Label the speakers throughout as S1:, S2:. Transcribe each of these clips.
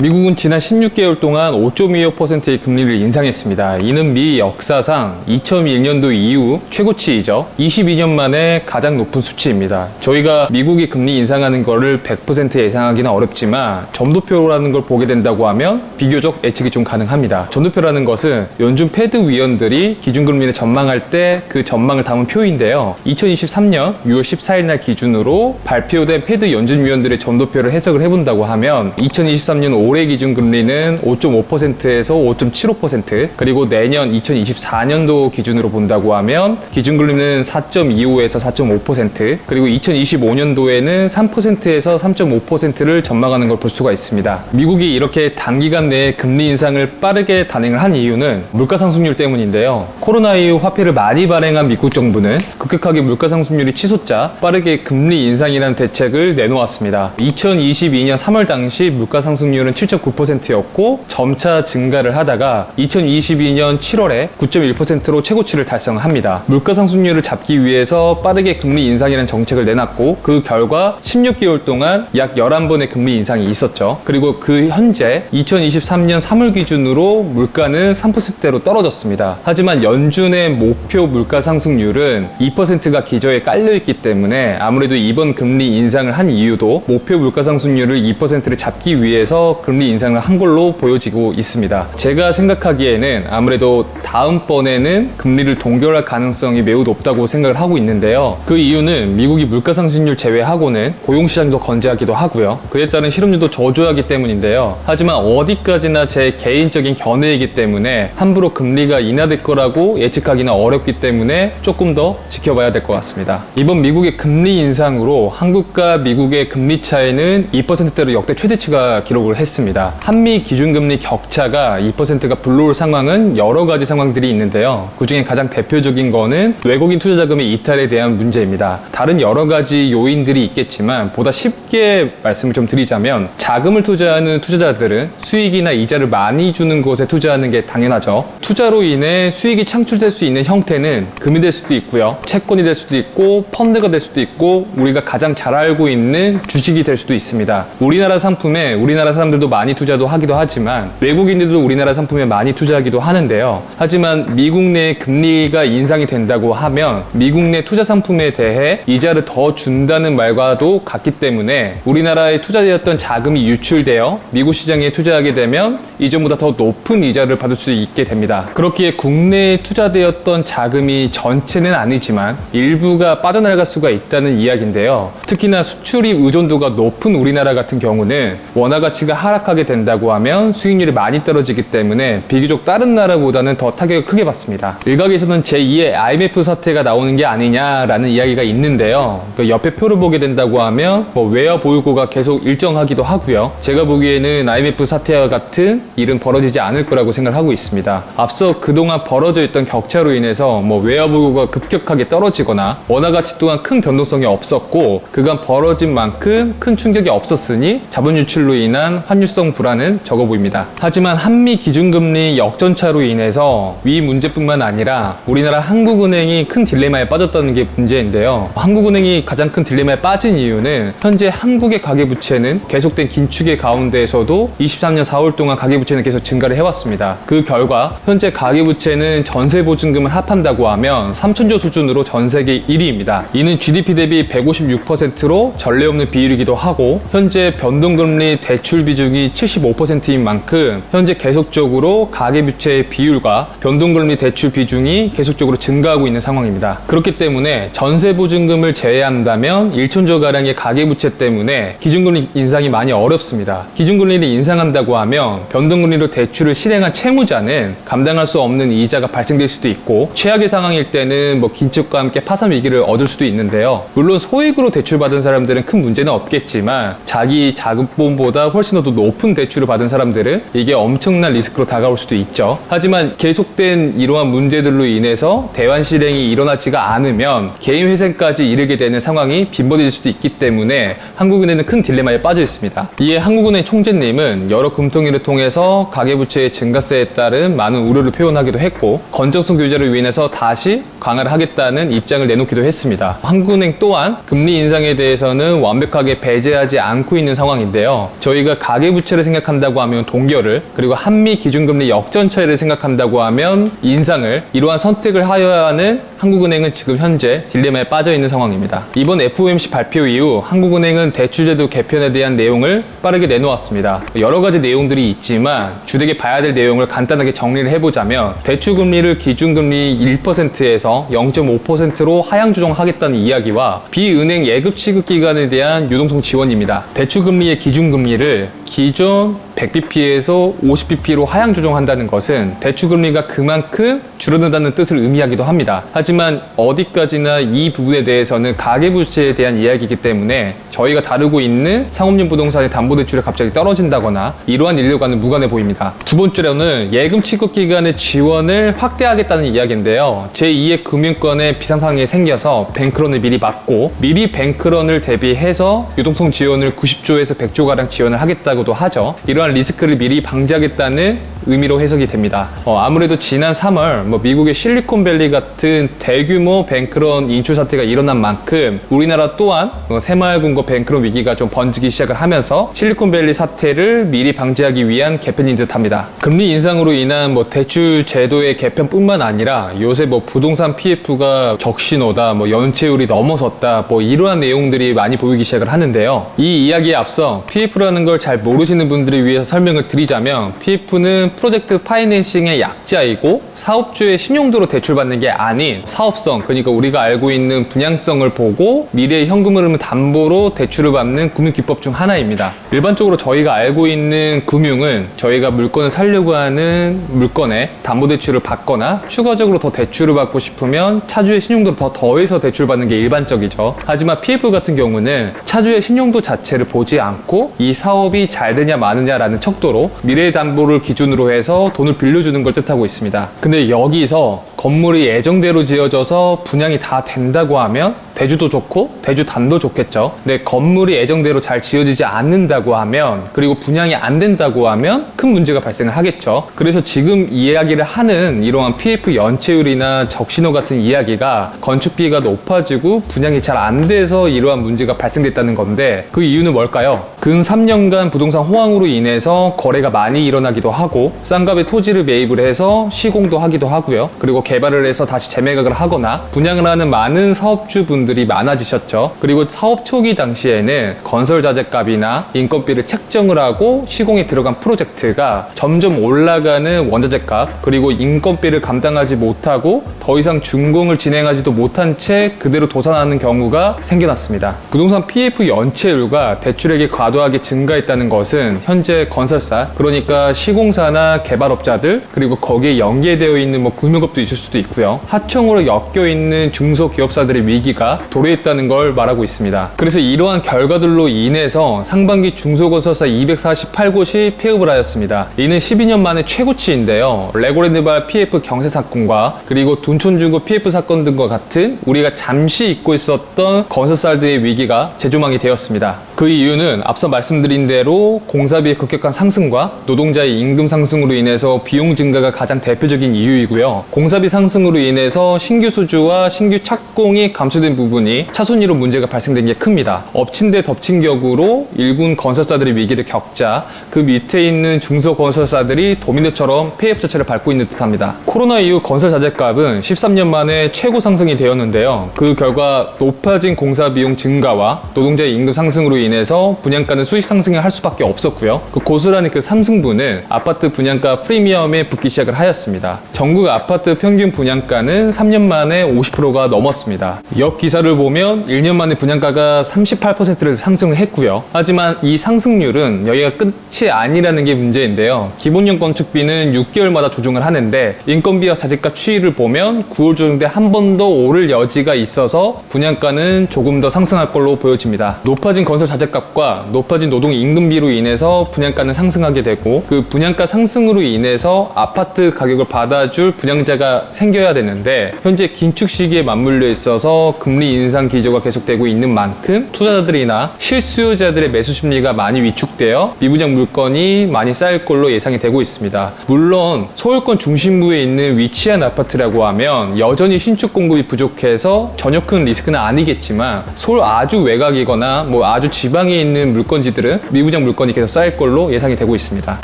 S1: 미국은 지난 16개월 동안 5.25%의 금리를 인상했습니다. 이는 미 역사상 2001년도 이후 최고치이죠. 22년 만에 가장 높은 수치입니다. 저희가 미국이 금리 인상하는 거를 100% 예상하기는 어렵지만 점도표라는 걸 보게 된다고 하면 비교적 예측이 좀 가능합니다. 점도표라는 것은 연준 패드 위원들이 기준금리를 전망할 때 그 전망을 담은 표인데요. 2023년 6월 14일 날 기준으로 발표된 패드 연준 위원들의 점도표를 해석을 해본다고 하면 2023년 올해 기준금리는 5.5%에서 5.75%, 그리고 내년 2024년도 기준으로 본다고 하면 기준금리는 4.25에서 4.5%, 그리고 2025년도에는 3%에서 3.5%를 전망하는 걸 볼 수가 있습니다. 미국이 이렇게 단기간 내에 금리 인상을 빠르게 단행을 한 이유는 물가상승률 때문인데요. 코로나 이후 화폐를 많이 발행한 미국 정부는 급격하게 물가상승률이 치솟자 빠르게 금리 인상이라는 대책을 내놓았습니다. 2022년 3월 당시 물가상승률은 7.9%였고 점차 증가를 하다가 2022년 7월에 9.1%로 최고치를 달성합니다. 물가상승률을 잡기 위해서 빠르게 금리 인상이라는 정책을 내놨고 그 결과 16개월 동안 약 11번의 금리 인상이 있었죠. 그리고 그 현재 2023년 3월 기준으로 물가는 3%대로 떨어졌습니다. 하지만 연준의 목표 물가 상승률은 2%가 기저에 깔려있기 때문에 아무래도 이번 금리 인상을 한 이유도 목표 물가 상승률을 2%를 잡기 위해서 금리 인상을 한 걸로 보여지고 있습니다. 제가 생각하기에는 아무래도 다음번에는 금리를 동결할 가능성이 매우 높다고 생각을 하고 있는데요. 그 이유는 미국이 물가 상승률 제외하고는 고용시장도 건재하기도 하고요. 그에 따른 실업률도 저조하기 때문인데요. 하지만 어디까지나 제 개인적인 견해이기 때문에 함부로 금리가 인하될 거라고 예측하기는 어렵기 때문에 조금 더 지켜봐야 될 것 같습니다. 이번 미국의 금리 인상으로 한국과 미국의 금리 차이는 2%대로 역대 최대치가 기록을 했습니다. 한미 기준금리 격차가 2%가 불러올 상황은 여러 가지 상황들이 있는데요. 그 중에 가장 대표적인 거는 외국인 투자자금의 이탈에 대한 문제입니다. 다른 여러 가지 요인들이 있겠지만 보다 쉽게 말씀을 좀 드리자면 자금을 투자하는 투자자들은 수익이나 이자를 많이 주는 곳에 투자하는 게 당연하죠. 투자로 인해 수익이 창출될 수 있는 형태는 금이 될 수도 있고요. 채권이 될 수도 있고 펀드가 될 수도 있고 우리가 가장 잘 알고 있는 주식이 될 수도 있습니다. 우리나라 상품에 우리나라 사람들도 많이 투자도 하기도 하지만 외국인들도 우리나라 상품에 많이 투자하기도 하는데요. 하지만 미국 내 금리가 인상이 된다고 하면 미국 내 투자 상품에 대해 이자를 더 준다는 말과도 같기 때문에 우리나라에 투자되었던 자금이 유출되어 미국 시장에 투자하게 되면 이전보다 더 높은 이자를 받을 수 있게 됩니다. 그렇기에 국내에 투자되었던 자금이 전체는 아니지만 일부가 빠져나갈 수가 있다는 이야기인데요. 특히나 수출입 의존도가 높은 우리나라 같은 경우는 원화 가치가 하락하게 된다고 하면 수익률이 많이 떨어지기 때문에 비교적 다른 나라보다는 더 타격을 크게 받습니다. 일각에서는 제2의 IMF 사태가 나오는 게 아니냐라는 이야기가 있는데요. 그 옆에 표를 보게 된다고 하면 외화 보유고가 계속 일정하기도 하고요. 제가 보기에는 IMF 사태와 같은 일은 벌어지지 않을 거라고 생각하고 있습니다. 앞서 그동안 벌어져 있던 격차로 인해서 외화 보유고가 급격하게 떨어지거나 원화 가치 또한 큰 변동성이 없었고 그간 벌어진 만큼 큰 충격이 없었으니 자본 유출로 인한 환율성 불안은 적어 보입니다. 하지만 한미 기준금리 역전차로 인해서 위 문제뿐만 아니라 우리나라 한국은행이 큰 딜레마에 빠졌다는 게 문제인데요. 한국은행이 가장 큰 딜레마에 빠진 이유는 현재 한국의 가계부채는 계속된 긴축의 가운데에서도 23년 4월 동안 가계부채는 계속 증가를 해왔습니다. 그 결과 현재 가계부채는 전세보증금을 합한다고 하면 3천조 수준으로 전세계 1위입니다. 이는 GDP 대비 156%로 전례 없는 비율이기도 하고 현재 변동금리 대출 비중이 75%인 만큼 현재 계속적으로 가계부채의 비율과 변동금리 대출 비중이 계속적으로 증가하고 있는 상황입니다. 그렇기 때문에 전세보증금을 제외한다면 1천조가량의 가계부채 때문에 기준금리 인상이 많이 어렵습니다. 기준금리를 인상한다고 하면 변동금리로 대출을 실행한 채무자는 감당할 수 없는 이자가 발생될 수도 있고 최악의 상황일 때는 긴축과 함께 파산 위기를 얻을 수도 있는데요. 물론 소액으로 대출받은 사람들은 큰 문제는 없겠지만 자기 자금보험보다 훨씬 더 높은 대출을 받은 사람들은 이게 엄청난 리스크로 다가올 수도 있죠. 하지만 계속된 이러한 문제들로 인해서 대환 실행이 일어나지가 않으면 개인 회생까지 이르게 되는 상황이 빈번해질 수도 있기 때문에 한국은행은 큰 딜레마에 빠져 있습니다. 이에 한국은행 총재님은 여러 금통위를 통해서 가계부채의 증가세에 따른 많은 우려를 표현하기도 했고 건전성 교제를 위해서 다시 강화를 하겠다는 입장을 내놓기도 했습니다. 한국은행 또한 금리 인상에 대해서는 완벽하게 배제하지 않고 있는 상황인데요. 저희가 가계 가계부채를 생각한다고 하면 동결을, 그리고 한미 기준금리 역전차이를 생각한다고 하면 인상을, 이러한 선택을 하여야 하는 한국은행은 지금 현재 딜레마에 빠져 있는 상황입니다. 이번 FOMC 발표 이후 한국은행은 대출제도 개편에 대한 내용을 빠르게 내놓았습니다. 여러 가지 내용들이 있지만 주되게 봐야 될 내용을 간단하게 정리를 해보자면, 대출금리를 기준금리 1%에서 0.5%로 하향 조정하겠다는 이야기와 비은행 예금 취급 기간에 대한 유동성 지원입니다. 대출금리의 기준금리를 기존 100bp에서 50bp로 하향 조정한다는 것은 대출금리가 그만큼 줄어든다는 뜻을 의미하기도 합니다. 하지만 어디까지나 이 부분에 대해서는 가계부채에 대한 이야기이기 때문에 저희가 다루고 있는 상업용 부동산의 담보대출이 갑자기 떨어진다거나 이러한 일과는 무관해 보입니다. 두 번째로는 예금 취급 기간의 지원을 확대하겠다는 이야기인데요. 제2의 금융권의 비상상황이 생겨서 뱅크런을 미리 막고 미리 뱅크런을 대비해서 유동성 지원을 90조에서 100조가량 지원을 하겠다고도 하죠. 이러한 리스크를 미리 방지하겠다는 의미로 해석이 됩니다. 아무래도 지난 3월 미국의 실리콘밸리 같은 대규모 뱅크런 인출 사태가 일어난 만큼 우리나라 또한 새마을금고 뱅크런 위기가 좀 번지기 시작을 하면서 실리콘밸리 사태를 미리 방지하기 위한 개편인 듯합니다. 금리 인상으로 인한 대출 제도의 개편뿐만 아니라 요새 부동산 PF가 적신호다, 연체율이 넘어섰다, 이러한 내용들이 많이 보이기 시작을 하는데요. 이 이야기에 앞서 PF라는 걸 잘 모르시는 분들을 위해서 설명을 드리자면, PF는 프로젝트 파이낸싱의 약자이고 사업주의 신용도로 대출받는 게 아닌 사업성, 그러니까 우리가 알고 있는 분양성을 보고 미래의 현금 흐름을 담보로 대출을 받는 금융기법 중 하나입니다. 일반적으로 저희가 알고 있는 금융은 저희가 물건을 사려고 하는 물건에 담보대출을 받거나 추가적으로 더 대출을 받고 싶으면 차주의 신용도를 더 더해서 대출받는 게 일반적이죠. 하지만 PF 같은 경우는 차주의 신용도 자체를 보지 않고 이 사업이 잘 되냐 마느냐라는 척도로 미래의 담보를 기준으로 해서 돈을 빌려주는 걸 뜻하고 있습니다. 근데 여기서 건물이 예정대로 지어져서 분양이 다 된다고 하면 대주도 좋고 대주단도 좋겠죠. 근데 건물이 예정대로 잘 지어지지 않는다고 하면, 그리고 분양이 안 된다고 하면 큰 문제가 발생을 하겠죠. 그래서 지금 이야기를 하는 이러한 PF 연체율이나 적신호 같은 이야기가 건축비가 높아지고 분양이 잘 안 돼서 이러한 문제가 발생됐다는 건데, 그 이유는 뭘까요? 근 3년간 부동산 호황으로 인해서 거래가 많이 일어나기도 하고 싼 값의 토지를 매입을 해서 시공도 하기도 하고요. 그리고 개발을 해서 다시 재매각을 하거나 분양을 하는 많은 사업주분들이 많아지셨죠. 그리고 사업 초기 당시에는 건설 자재값이나 인건비를 책정을 하고 시공에 들어간 프로젝트가 점점 올라가는 원자재값, 그리고 인건비를 감당하지 못하고 더 이상 준공을 진행하지도 못한 채 그대로 도산하는 경우가 생겨났습니다. 부동산 PF 연체율과 대출액이 과도하게 증가했다는 것은 현재 건설사, 그러니까 시공사나 개발업자들, 그리고 거기에 연계되어 있는 금융업도 있을 수도 있고요. 하청으로 엮여있는 중소기업사들의 위기가 도래했다는 걸 말하고 있습니다. 그래서 이러한 결과들로 인해서 상반기 중소건설사 248곳이 폐업을 하였습니다. 이는 12년 만에 최고치인데요. 레고랜드발 PF 경세 사건과 그리고 둔촌중고 PF 사건 등과 같은 우리가 잠시 잊고 있었던 건설사들의 위기가 재조망이 되었습니다. 그 이유는 앞서 말씀드린 대로 공사비의 급격한 상승과 노동자의 임금 상승으로 인해서 비용 증가가 가장 대표적인 이유이고요. 공사비 상승으로 인해서 신규 수주와 신규 착공이 감소된 부분이 차순위로 문제가 발생된 게 큽니다. 엎친 데 덮친 격으로 일군 건설사들의 위기를 겪자 그 밑에 있는 중소건설사들이 도미노처럼 폐업 자체를 밟고 있는 듯합니다. 코로나 이후 건설 자재값은 13년 만에 최고 상승이 되었는데요. 그 결과 높아진 공사 비용 증가와 노동자의 임금 상승으로 인해서 분양가는 수익 상승을 할 수밖에 없었고요. 그 고스란히 그 상승분은 아파트 분양가 프리미엄에 붙기 시작을 하였습니다. 전국 아파트 평균 분양가는 3년 만에 50%가 넘었습니다. 옆 기사를 보면 1년 만에 분양가가 38%를 상승을 했고요. 하지만 이 상승률은 여기가 끝이 아니라는 게 문제인데요. 기본형 건축비는 6개월마다 조정을 하는데 인건비와 자재값 추이를 보면 9월 조정 때 한 번 더 오를 여지가 있어서 분양가는 조금 더 상승할 걸로 보여집니다. 높아진 건설 자재값과 높아진 노동 임금비로 인해서 분양가는 상승하게 되고 그 분양가 상승으로 인해서 아파트 가격을 받아줄 분양자가 생겨야 되는데 현재 긴축 시기에 맞물려 있어서 금리 인상 기조가 계속되고 있는 만큼 투자자들이나 실수요자들의 매수 심리가 많이 위축되어 미분양 물건이 많이 쌓일 걸로 예상이 되고 있습니다. 물론 서울권 중심부에 있는 위치한 아파트라고 하면 여전히 신축 공급이 부족해서 전혀 큰 리스크는 아니겠지만 서울 아주 외곽이거나 아주 지방에 있는 물건지들은 미분양 물건이 계속 쌓일 걸로 예상이 되고 있습니다.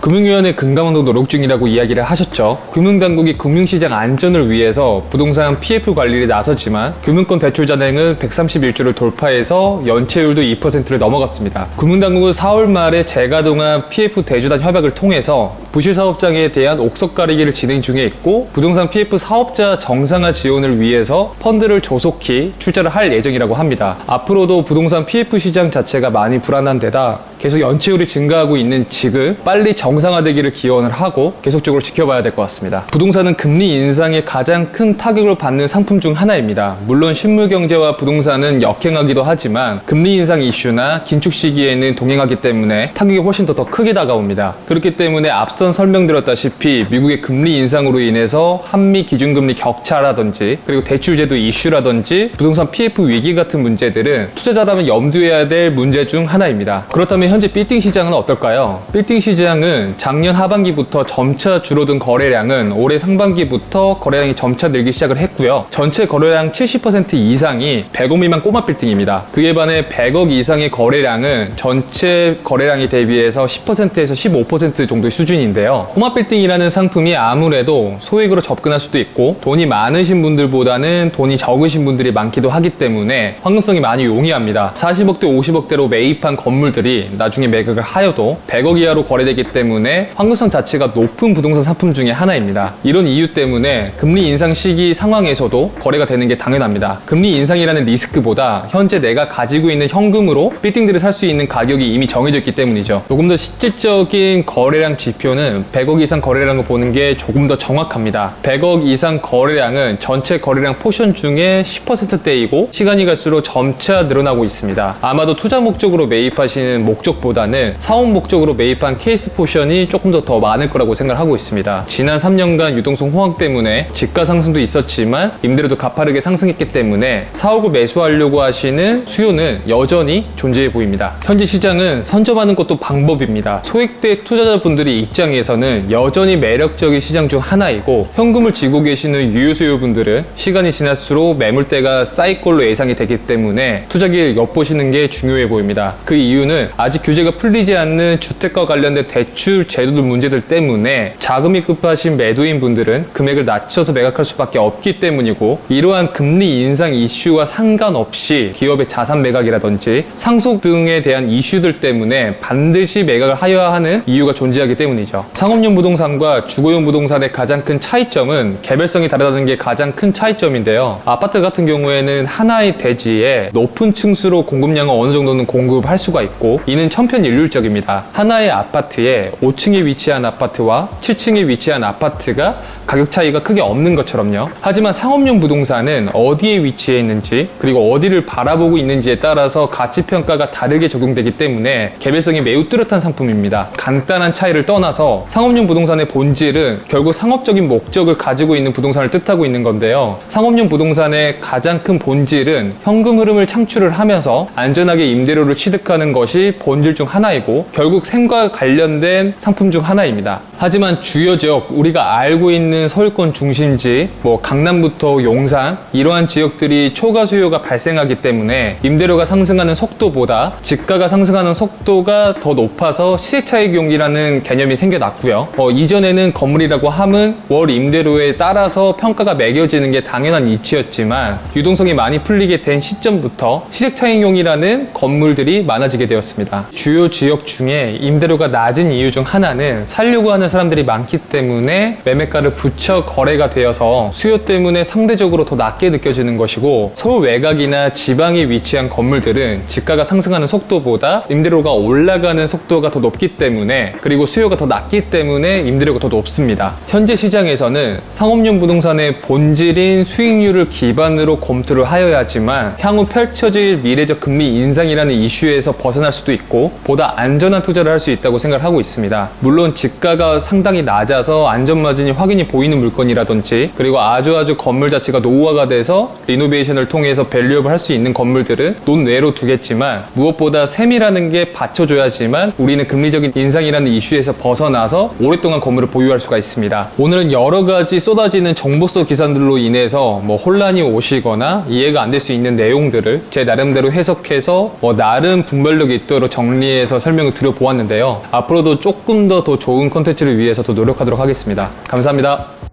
S1: 금융위원회 금감원도 노력 중이라고 이야기를 하셨죠. 금융당국이 금융시장 안전을 위해서 부동산 PF 관리를 나서지만 금융권 대출 잔액은 131조를 돌파해서 연체율도 2%를 넘어갔습니다. 금융당국은 4월 말에 재가동한 PF 대주단 협약을 통해서 부실사업장에 대한 옥석 가리기를 진행 중에 있고 부동산 PF 사업자 정상화 지원을 위해서 펀드를 조속히 출자를 할 예정이라고 합니다. 앞으로도 부동산 PF 시장 자체가 많이 불안한 데다 계속 연체율이 증가하고 있는 지금 빨리 정상화되기를 기원을 하고 계속적으로 지켜봐야 될 것 같습니다. 부동산은 금리 인상에 가장 큰 타격을 받는 상품 중 하나입니다. 물론 실물경제와 부동산은 역행하기도 하지만 금리 인상 이슈나 긴축 시기에는 동행하기 때문에 타격이 훨씬 더 크게 다가옵니다. 그렇기 때문에 앞선 설명드렸다시피 미국의 금리 인상으로 인해서 한미 기준금리 격차라든지 그리고 대출제도 이슈라든지 부동산 PF 위기 같은 문제들은 투자자라면 염두해야 될 문제 중 하나입니다. 그렇다면 현재 빌딩 시장은 어떨까요? 빌딩 시장은 작년 하반기부터 점차 줄어든 거래량은 올해 상반기부터 거래량이 점차 늘기 시작을 했고요. 전체 거래량 70% 이상이 100억 미만 꼬마 빌딩입니다. 그에 반해 100억 이상의 거래량은 전체 거래량에 대비해서 10%에서 15% 정도의 수준인데요. 꼬마 빌딩이라는 상품이 아무래도 소액으로 접근할 수도 있고 돈이 많으신 분들보다는 돈이 적으신 분들이 많기도 하기 때문에 환급성이 많이 용이합니다. 40억대 50억대로 매입한 건물들이 나중에 매각을 하여도 100억 이하로 거래되기 때문에 환급성 자체가 높은 부동산 상품 중에 하나입니다. 이런 이유 때문에 금리 인상 시기 상황에서도 거래가 되는 게 당연합니다. 금리 인상이라는 리스크보다 현재 내가 가지고 있는 현금으로 빌딩들을 살 수 있는 가격이 이미 정해져 있기 때문이죠. 조금 더 실질적인 거래량 지표는 100억 이상 거래량을 보는 게 조금 더 정확합니다. 100억 이상 거래량은 전체 거래량 포션 중에 10%대이고 시간이 갈수록 점차 늘어나고 있습니다. 아마도 투자 목적으로 매입하시는 목적보다는 사업 목적으로 매입한 케이스 포션이 조금 더 많을 거라고 생각하고 있습니다. 지난 3년간 유동성 호황 때문에 집가 상승도 있었지만 임대료도 가파르게 상승했기 때문에 사옥을 매수하려고 하시는 수요는 여전히 존재해 보입니다. 현재 시장은 선점하는 것도 방법입니다. 소액대 투자자분들의 입장에서는 여전히 매력적인 시장 중 하나이고 현금을 쥐고 계시는 유효수요분들은 시간이 지날수록 매물대가 쌓일 걸로 예상이 되기 때문에 투자기를 엿보시는 게 중요해 보입니다. 그 이유는 아직 규제가 풀리지 않는 주택과 관련된 대출 제도들 문제들 때문에 자금이 급하신 매도인 분들은 금액을 낮춰서 매각할 수밖에 없기 때문이고 이러한 금리 인상 이슈와 상관없이 기업의 자산 매각이라든지 상속 등에 대한 이슈들 때문에 반드시 매각을 하여야 하는 이유가 존재하기 때문이죠. 상업용 부동산과 주거용 부동산의 가장 큰 차이점은 개별성이 다르다는 게 가장 큰 차이점인데요. 아파트 같은 경우에는 하나의 대지에 높은 층수로 공급량을 어느 정도는 공급할 수가 있고 이는 천편일률적입니다. 하나의 아파트에 5층에 위치한 아파트와 7층에 위치한 아파트가 가격 차이가 크게 없는 것처럼요. 하지만 상업용 부동산은 어디에 위치해 있는지 그리고 어디를 바라보고 있는지에 따라서 가치평가가 다르게 적용되기 때문에 개별성이 매우 뚜렷한 상품입니다. 간단한 차이를 떠나서 상업용 부동산의 본질은 결국 상업적인 목적을 가지고 있는 부동산을 뜻하고 있는 건데요. 상업용 부동산의 가장 큰 본질은 현금 흐름을 창출을 하면서 안전하게 임대료를 취득하는 것이 본질 중 하나이고 결국 생과 관련된 상품 중 하나입니다. 하지만 주요 지역, 우리가 알고 있는 서울권 중심지, 강남부터 용산 이러한 지역들이 초과 수요가 발생하기 때문에 임대료가 상승하는 속도보다 집가가 상승하는 속도가 더 높아서 시세차익용이라는 개념이 생겨났고요. 이전에는 건물이라고 함은 월 임대료에 따라서 평가가 매겨지는 게 당연한 이치였지만 유동성이 많이 풀리게 된 시점부터 시세차익용이라는 건물들이 많아지게 되었습니다. 주요 지역 중에 임대료가 낮은 이유 중 하나는 살려고 하는 사람들이 많기 때문에 매매가를 붙여 거래가 되어서 수요 때문에 상대적으로 더 낮게 느껴지는 것이고 서울 외곽이나 지방에 위치한 건물들은 집가가 상승하는 속도보다 임대료가 올라가는 속도가 더 높기 때문에 그리고 수요가 더 낮기 때문에 임대료가 더 높습니다. 현재 시장에서는 상업용 부동산의 본질인 수익률을 기반으로 검토를 하여야지만 향후 펼쳐질 미래적 금리 인상이라는 이슈에서 벗어날 수도 있고 있고 보다 안전한 투자를 할 수 있다고 생각을 하고 있습니다. 물론 지가가 상당히 낮아서 안전마진이 확연히 보이는 물건이라든지 그리고 아주 건물 자체가 노후화가 돼서 리노베이션을 통해서 밸류업을 할 수 있는 건물들은 논외로 두겠지만 무엇보다 셈이라는 게 받쳐줘야지만 우리는 금리적인 인상이라는 이슈에서 벗어나서 오랫동안 건물을 보유할 수가 있습니다. 오늘은 여러 가지 쏟아지는 정보성 기사들로 인해서 혼란이 오시거나 이해가 안 될 수 있는 내용들을 제 나름대로 해석해서 나름 분별력이 있도록 정리해서 설명을 드려보았는데요. 앞으로도 조금 더 좋은 콘텐츠를 위해서 더 노력하도록 하겠습니다. 감사합니다.